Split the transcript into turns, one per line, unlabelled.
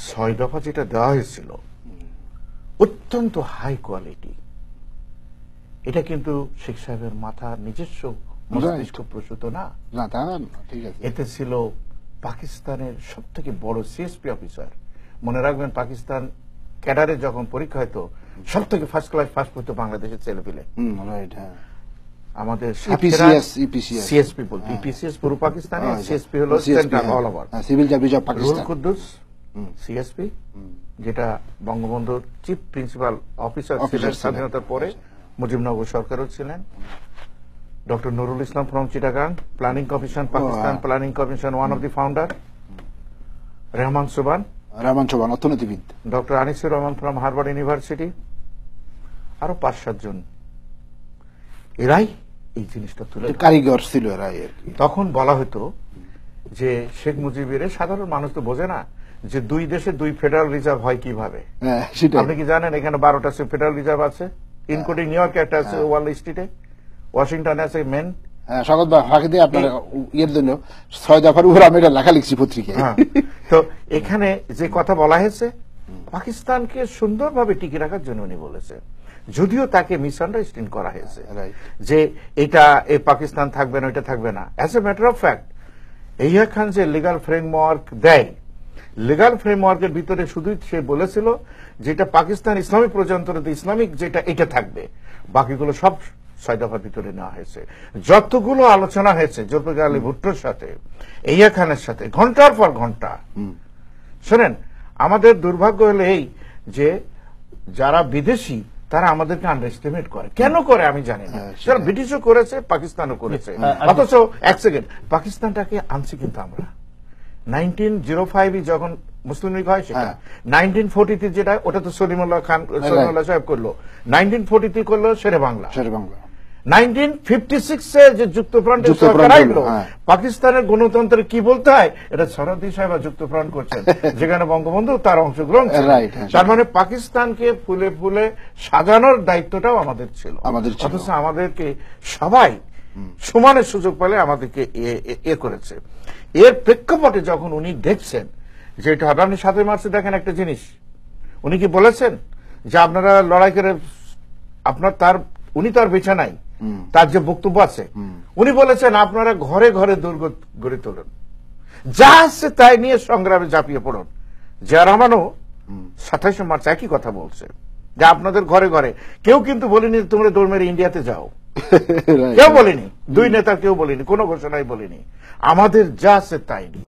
6 দফা যেটা দেওয়া হয়েছিল অত্যন্ত হাই কোয়ালিটি। এটা কিন্তু শেখ সাহেবের মাথা নিজস্ব মস্তিষ্ক প্রসূত না,
ঠিক আছে।
এতে ছিল পাকিস্তানের সবথেকে বড় সিএসপি অফিসার। মনে রাখবেন, পাকিস্তান ক্যাডারে যখন পরীক্ষা হতো সবথেকে ফার্স্ট ক্লাস ফার্স্ট করতো বাংলাদেশের ছেলে পেলে। আমাদের সিএসপি বলতে ইপিসিএস পুরো পাকিস্তানে, সিএসপি হলো central all over.
Civil service of Pakistan.
Ruhul Kuddus CSP, যেটা বঙ্গবন্ধুর চিফ প্রিন্সিপাল অফিসার ছিলেন স্বাধীনতার পরে, মুজিবনগর সরকারও ছিলেন। Doctor Nurul Islam from Chittagong, planning commission, Pakistan planning commission, one of the founder. Rahman সোবান
অর্থনীতিবিদ।
Doctor Anisur Rahman from Harvard university. আরো 5-7 জন, এরাই এই জিনিসটা তুলে
কারিগর ছিল এরাই আর কি।
তখন বলা হতো যে শেখ মুজিবের, সাধারণ মানুষ তো বোঝে না যে দুই দেশে 2 ফেডারেল রিজার্ভ হয় কিভাবে। আপনি কি জানেন এখানে 12টা ফেডারেল রিজার্ভ আছে, ইনক্লুডিং নিউ ইয়র্কে একটা আছে, ওয়াল স্ট্রিটে, ওয়াশিংটনে আছে মেন।
স্বাগত ফাঁকি দিয়ে আপনার ইয়ের জন্য 6 দফার উপর আমি এটা লেখা লিখছি পত্রিকায়।
তো এখানে যে কথা বলা হয়েছে, পাকিস্তানকে সুন্দরভাবে টিকে রাখার জন্য উনি বলেছেন, যদিও তাকে মিসআন্ডারস্ট্যান্ড করা হয়েছে যে এটা এই পাকিস্তান থাকবে না, ওইটা থাকবে না। As a matter of fact, Yahya Khan যে লিগাল ফ্রেমওয়ার্ক দেয়, লিগাল ফ্রেমওয়ার্কের ভিতরে শুধুই সে বলেছিল যেটা পাকিস্তান ইসলামিক প্রজাতন্ত্রে ইসলামিক যেটা, এটা থাকবে, বাকিগুলো সব 6 দফার ভিতরে নেওয়া হয়েছে। যতগুলো আলোচনা হয়েছে জুলফিকার আলী ভুট্টোর সাথে, ইয়াহিয়া খানের সাথে, ঘন্টার পর ঘন্টা। শোনেন, আমাদের দুর্ভাগ্য হলো এই যে যারা বিদেশি তারা আমাদেরকে আন্ডারএস্টিমেট করে। কেন করে আমি জানি না। যারা ব্রিটিশও করেছে, পাকিস্তানও করেছে। অথচ এক সেকেন্ড, পাকিস্তানটাকে আনছি কিন্তু আমরা 1905 যখন মুসলিম লীগ হয় সেটা, 1943 যেটা, ওটা তো সলিমুল্লাহ খান সাহেব করলো, 1943 করলো শেরে বাংলা। 1956 যে যুক্তফ্রন্টের সরকার আইলো, পাকিস্তানের গণতন্ত্রের কি বলতে হয় এটা সরহদি সাহেব যুক্তফ্রন্ট করছেন, যেখানে বঙ্গবন্ধু তার অংশগ্রহণ। তার মানে পাকিস্তানকে ফুলে ফুলে সাজানোর দায়িত্বটাও আমাদের ছিল। অথচ আমাদেরকে সবাই সমানে সুযোগ পেলে আমাদেরকে করেছে। এর প্রেক্ষাপটে যখন উনি দেখছেন যে এটা হবে, আপনি 7 মার্চে দেখেন একটা জিনিস, উনি কি বলেছেন যে আপনারা লড়াই করে উনি তো আর বেঁচে নাই, তার যে বক্তব্য আছে, উনি বলেছেন আপনারা ঘরে ঘরে দুর্গ গড়ে তোলেন, যা আছে তাই নিয়ে সংগ্রামে ঝাঁপিয়ে পড়ুন। জিয়া রহমানও 27 মার্চ একই কথা বলছে যে আপনাদের ঘরে ঘরে। কেউ কিন্তু বলেনি তোমরা দৌড় মেরে ইন্ডিয়াতে যাও, কেউ বলেনি, 2 নেতা কেউ বলেনি, কোনো ঘোষণাই বলেনি, আমাদের যা আছে তাই নিয়ে।